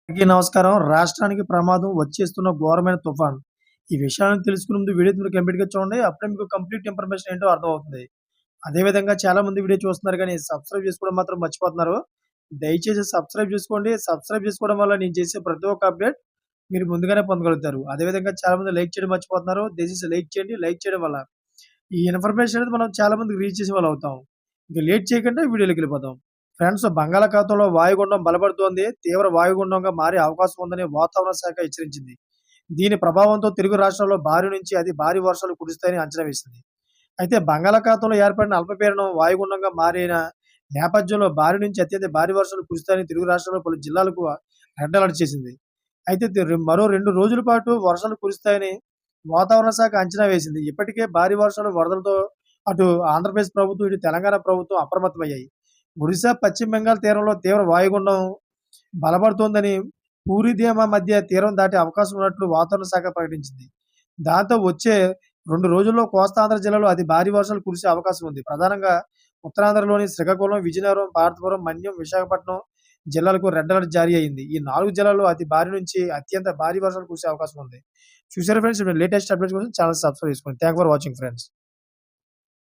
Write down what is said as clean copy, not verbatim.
అందరికీ నమస్కారం. రాష్ట్రానికి ప్రమాదం వచ్చేస్తున్న ఘోరమైన తుఫాన్. ఈ విషయాలను తెలుసుకునే ముందు వీడియో మీరు కంప్లీట్‌గా చూడండి. అప్పుడే మీకు కంప్లీట్ ఇన్ఫర్మేషన్ ఏంటో అర్థమవుతుంది. అదే విధంగా చాలామంది వీడియో చూస్తున్నారు కానీ సబ్స్క్రైబ్ చేసుకోవడం మాత్రం మర్చిపోతున్నారు. దయచేసి సబ్స్క్రైబ్ చేసుకోండి. సబ్స్క్రైబ్ చేసుకోవడం వల్ల నేను చేసే ప్రతి ఒక్క అప్డేట్ మీరు ముందుగానే పొందగలుగుతారు. అదే విధంగా చాలామంది లైక్ చేయడం మర్చిపోతున్నారు. దయచేసి లైక్ చేయండి. లైక్ చేయడం వల్ల ఈ ఇన్ఫర్మేషన్ అనేది మనం చాలా మందికి రీచ్ చేసేవాళ్ళం అవుతాం. ఇంక లేట్ చేయకుండా వీడియోలోకెళ్ళిపోదాం. ఫ్రెండ్స్, బంగాళాఖాతంలో వాయుగుండం బలపడుతోంది. తీవ్ర వాయుగుండంగా మారే అవకాశం ఉందని వాతావరణ శాఖ హెచ్చరించింది. దీని ప్రభావంతో తెలుగు రాష్ట్రాల్లో భారీ నుంచి అతి భారీ వర్షాలు కురుస్తాయని అంచనా వేసింది. అయితే బంగాళాఖాతంలో ఏర్పడిన అల్పపీడనం వాయుగుండంగా మారిన నేపథ్యంలో భారీ నుంచి అత్యంత భారీ వర్షాలు కురుస్తాయని తెలుగు రాష్ట్రాల్లో పలు జిల్లాలకు రెడ్ అలర్ట్ చేసింది. అయితే మరో 2 రోజుల పాటు వర్షాలు కురుస్తాయని వాతావరణ శాఖ అంచనా వేసింది. ఇప్పటికే భారీ వర్షాలు, వరదలతో అటు ఆంధ్రప్రదేశ్ ప్రభుత్వం, ఇటు తెలంగాణ ప్రభుత్వం అప్రమత్తమయ్యాయి. ఒడిశా, పశ్చిమ బెంగాల్ తీరంలో తీవ్ర వాయుగుండం బలపడుతోందని, పూరిదేమా మధ్య తీరం దాటే అవకాశం ఉన్నట్లు వాతావరణ శాఖ ప్రకటించింది. దాంతో వచ్చే 2 రోజుల్లో కోస్తాంధ్ర జిల్లాలో అతి భారీ వర్షాలు కురిసే అవకాశం ఉంది. ప్రధానంగా ఉత్తరాంధ్రలోని శ్రీకాకుళం, విజయనగరం, పార్వతీపురం, మన్యం, విశాఖపట్నం జిల్లాలకు రెడ్ అలర్ట్ జారీ అయింది. ఈ 4 జిల్లాల్లో అతి భారీ నుంచి అత్యంత భారీ వర్షాలు కురిసే అవకాశం ఉంది. చూసారా ఫ్రెండ్స్? లేటెస్ట్ అప్డేట్స్ కోసం ఛానెల్ సబ్స్క్రైబ్ చేసుకోండి. Thank for watching friends.